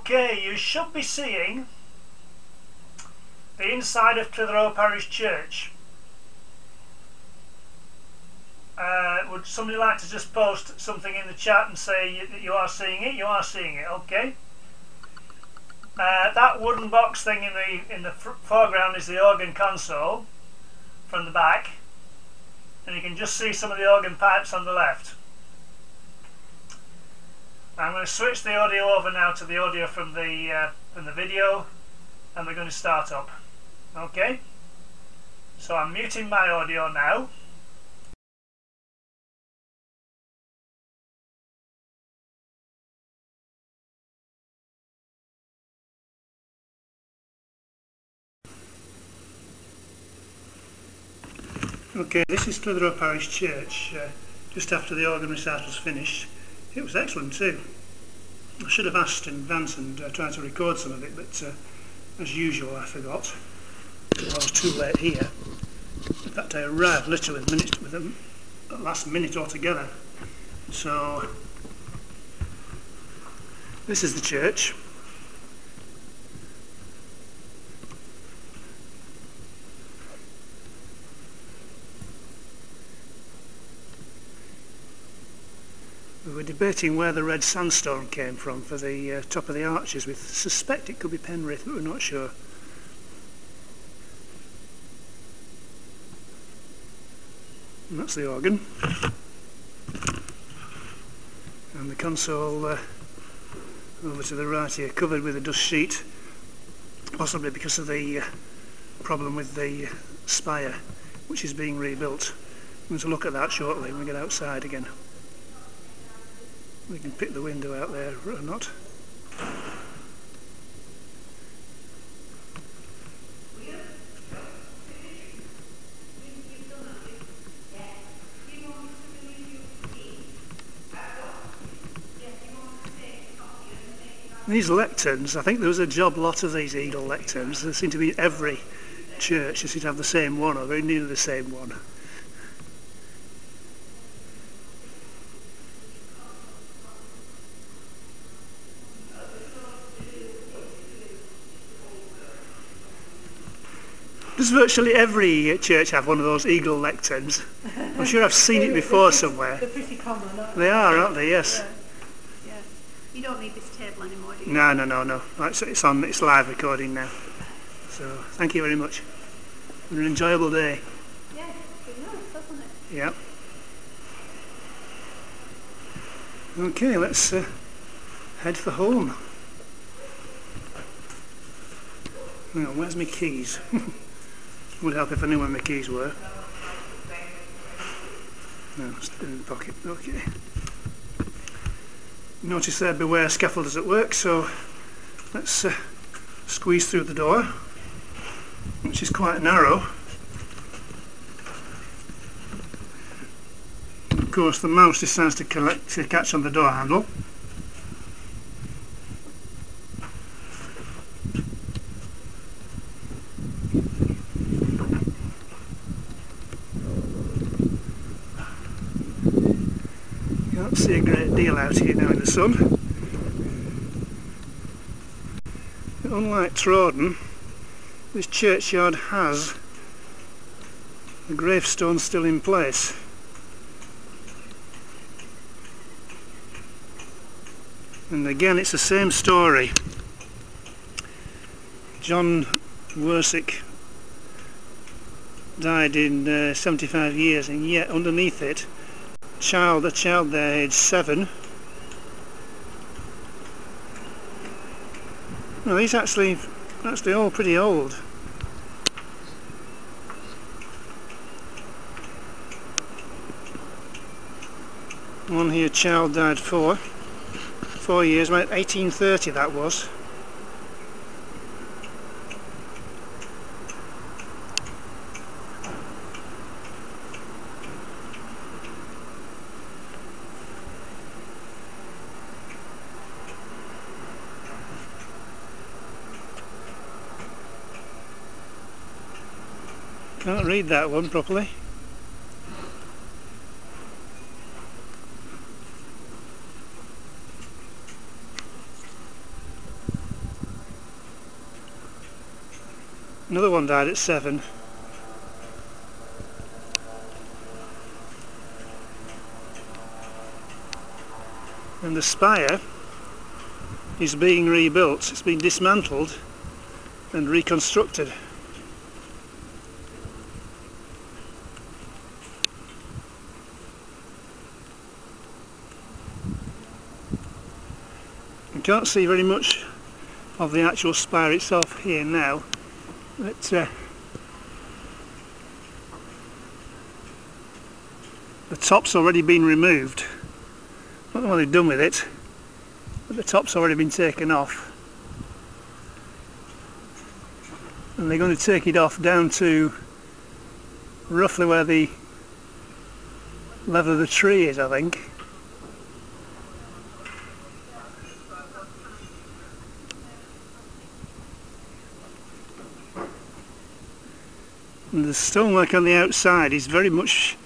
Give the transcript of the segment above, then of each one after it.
Okay, you should be seeing the inside of Clitheroe Parish Church. Would somebody like to just post something in the chat and say that you are seeing it? You are seeing it, okay. That wooden box thing in the foreground is the organ console from the back, and you can just see some of the organ pipes on the left. I'm going to switch the audio over now to the audio from the video, and we're going to start up. Okay, so I'm muting my audio now. Okay, this is Clitheroe Parish Church, just after the organ recital was finished. It was excellent too. I should have asked in advance and tried to record some of it, but as usual I forgot. I was too late here. In fact, I arrived literally with the last minute altogether. So this is the church. We were debating where the red sandstone came from for the top of the arches. We suspect it could be Penrith, but we're not sure. And that's the organ. And the console over to the right here, covered with a dust sheet, possibly because of the problem with the spire, which is being rebuilt. We're going to look at that shortly when we get outside again. We can pick the window out there or not. These lecterns, I think there was a job lot of these eagle lecterns. There seem to be every church. They seem to have the same one, or very nearly the same one. Does virtually every church have one of those eagle lecterns? I'm sure I've seen it before somewhere. They're pretty common, aren't they? They are, aren't they? Yes. Yeah. You don't need this table anymore, do you? No. It's live recording now. So thank you very much. An enjoyable day. Yeah, it's been nice, hasn't it? Yeah. Okay, let's head for home. Hang on, where's my keys? Would help if I knew where my keys were. No, still in the pocket. Okay. Notice there, beware scaffolders at work, so let's squeeze through the door, which is quite narrow. Of course, the mouse decides to catch on the door handle. Can't see a great deal out here now in the sun. But unlike Trawden, this churchyard has the gravestone still in place. And again, it's the same story. John Worsick died in 75 years, and yet underneath it, a child there aged 7. No, he's actually all pretty old. One here, child died 4 years, 1830 that was. Can't read that one properly. Another one died at 7. And the spire is being rebuilt. It's been dismantled and reconstructed. You can't see very much of the actual spire itself here now, but the top's already been removed. I don't know what they've done with it, but the top's already been taken off. And they're going to take it off down to roughly where the level of the tree is, I think. And the stonework on the outside is very much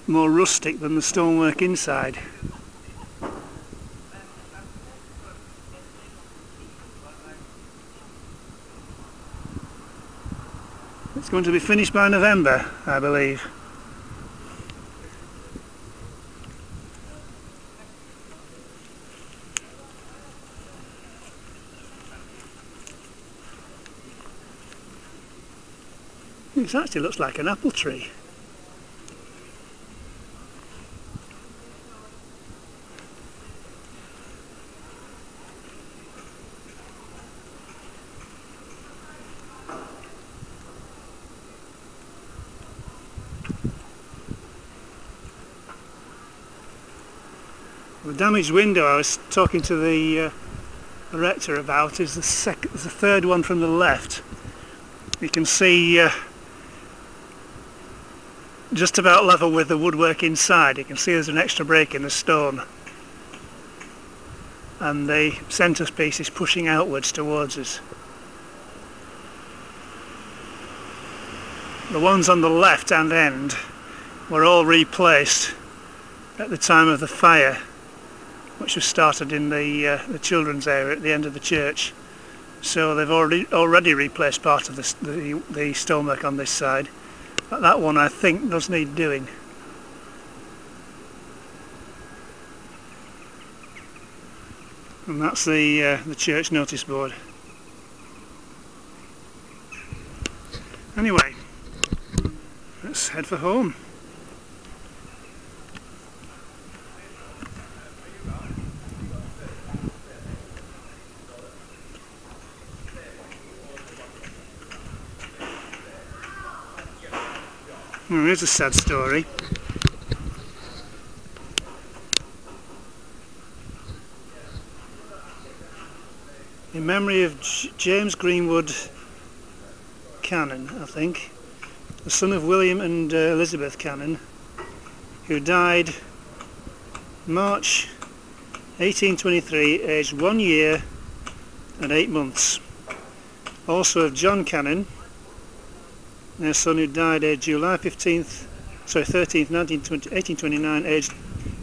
more rustic than the stonework inside. It's going to be finished by November, I believe. It actually looks like an apple tree. The damaged window I was talking to the rector about is the third one from the left. You can see just about level with the woodwork inside. You can see there's an extra break in the stone, and the centrepiece is pushing outwards towards us. The ones on the left hand end were all replaced at the time of the fire, which was started in the children's area at the end of the church. So they've already replaced part of the stonework on this side. But that one, I think, does need doing. And that's the church notice board. Anyway, let's head for home. Well, here's a sad story. In memory of James Greenwood Cannon, I think, the son of William and Elizabeth Cannon, who died March 1823, aged 1 year and 8 months. Also of John Cannon, their son, who died July 13th, 1829, aged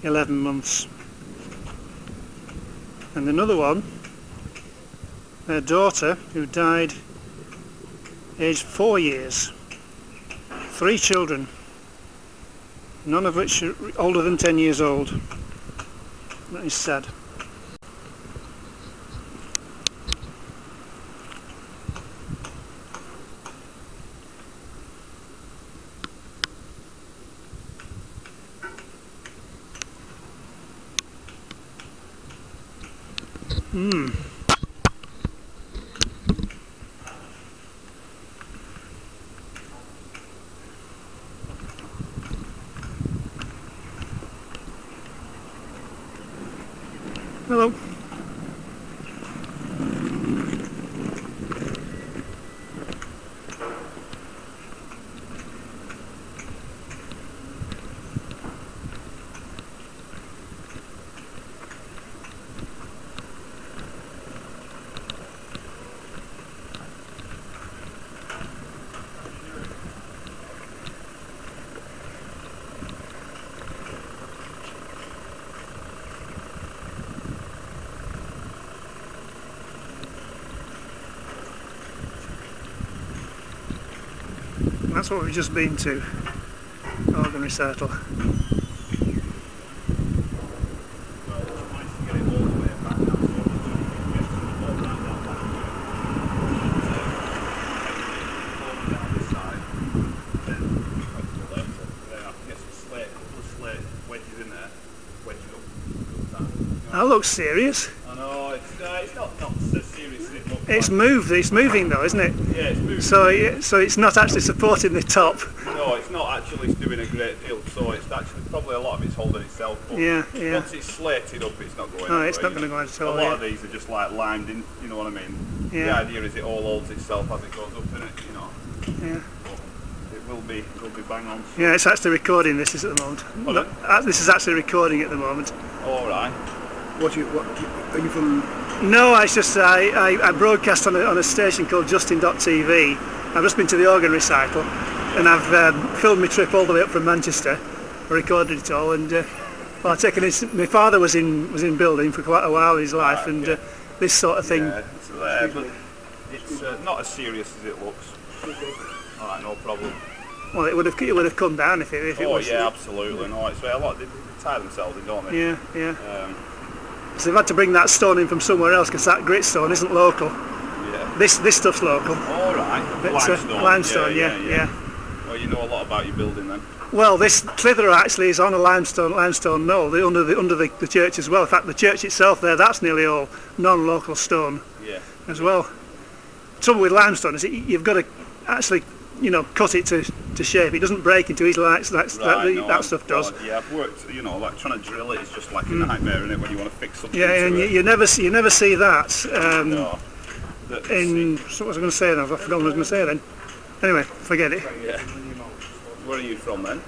11 months. And another one, their daughter, who died aged 4 years. 3 children, none of which are older than 10 years old. That is sad. Hello. That's what we've just been to. Organ recital. That looks serious. I know, it's not so serious as it looks. It's moving though, isn't it? Yeah, it's moving. So it's not actually supporting the top. No, it's not actually doing a great deal, so it's actually probably a lot of it's holding itself up. Yeah. Once it's slated up, it's not going No, it's not going to go at all. A lot of these are just like limed in, you know what I mean? Yeah. The idea is it all holds itself as it goes up, isn't it? You know? Yeah. It will be bang on. Yeah, it's actually recording this at the moment. This is actually recording at the moment. Alright. Are you from? No, it's just I broadcast on a station called Justin.tv. I've just been to the organ recital, and I've filmed my trip all the way up from Manchester. I recorded it all, and my father was in building for quite a while in his life, and this sort of thing. Yeah, it's there, but it's not as serious as it looks. Alright, no problem. Well, it would have come down if it was. Oh yeah, absolutely. No, it's a lot. They tie themselves in, don't they? Yeah. So they've had to bring that stone in from somewhere else because that grit stone isn't local. Yeah. This stuff's local. All right. It's limestone. Yeah. Well, you know a lot about your building then. Well, this Clitheroe actually is on a limestone knoll under the church as well. In fact, the church itself that's nearly all non-local stone. Yeah. As well. The trouble with limestone is you've got to actually, cut it to shape. It doesn't break into easily like that stuff does. Yeah, I've worked. Like trying to drill it is just like a nightmare, isn't it? When you want to fix something. Yeah, and you never see that. No. So what was I going to say then? I've forgotten what I was going to say then. Anyway, forget it. Yeah. Where are you from then?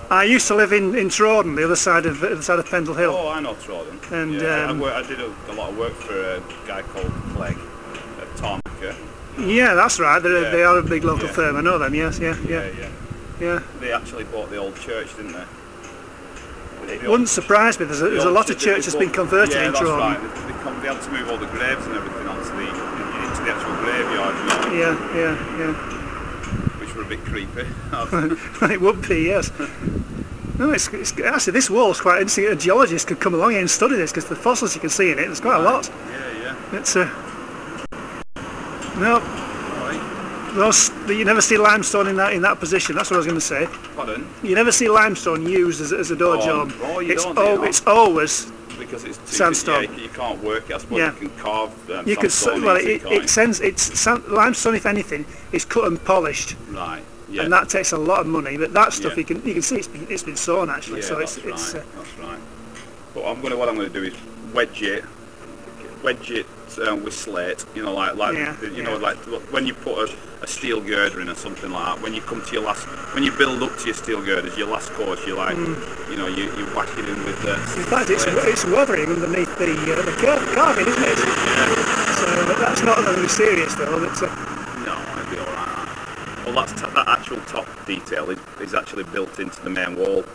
I used to live in Trawden, the other side of Pendle Hill. Oh, I know Trawden. And I did a lot of work for a guy called Clegg at Tarmaker. Yeah, that's right. They are a big local firm. I know them. Yes, yeah. They actually bought the old church, didn't they? It wouldn't surprise me. There's a lot of churches been converted in Trawden. Yeah, that's right. They had to move all the graves and everything into the actual graveyard. Yeah. Which were a bit creepy. It would be, yes. No, it's actually, this wall's quite interesting. A geologist could come along here and study this because the fossils you can see in it, there's quite a lot. Yeah. It's no. You never see limestone in that position. That's what I was going to say. Pardon? You never see limestone used as a door job. It's always because it's sandstone. You can't work it. I suppose you can carve. Limestone, if anything, is cut and polished. Right. Yeah. And that takes a lot of money. But that stuff you can see it's been sawn actually. Yeah, so that's right. But what I'm going to do is wedge it with slate, like when you put a steel girder in or something like that. When you come to when you build up to your steel girders, your last course, you whack it in with the. In fact, it's weathering underneath the carving, isn't it? Yeah. So that's not really serious though. No, it'd be all right. Well, that actual top detail is actually built into the main wall.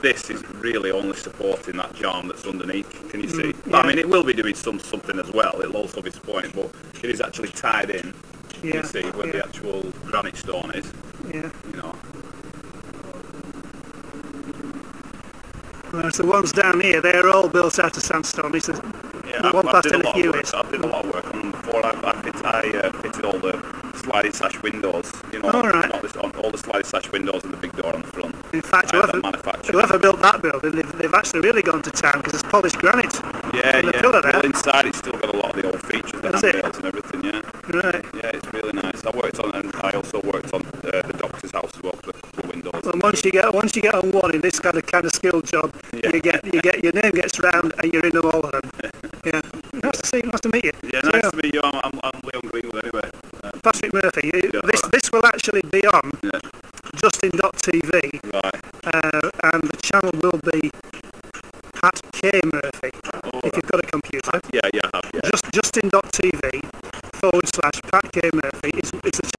This is really only supporting that jarm that's underneath. Can you see? Yeah. I mean, it will be doing something as well. It'll also be supporting, but it is actually tied in. Yeah. You see where the actual granite stone is. Yeah. Whereas the ones down here, they're all built out of sandstone. It's the one past LFU is. I did a lot of work on them before. I fitted all the sliding sash windows. All right. All the sliding sash windows and the big door on the front. In fact, whoever built that building, they've actually really gone to town because it's polished granite. Yeah. Well, inside it's still got a lot of the old features, the handrails and everything. Yeah. Right. Yeah, it's really nice. I also worked on the doctor's house as well for the windows. Well, once you get on one in this kind of skilled job, you get your name gets round and you're in all of them. Yeah. Nice to meet you. Yeah, nice to meet you. I'm Leon Greenwood anyway. Patrick Murphy. This will actually be on Justin.tv. Right. And the channel will be Pat K Murphy. If you've got a computer. Yeah, I have. Yeah. Justin.tv /Pat K Murphy.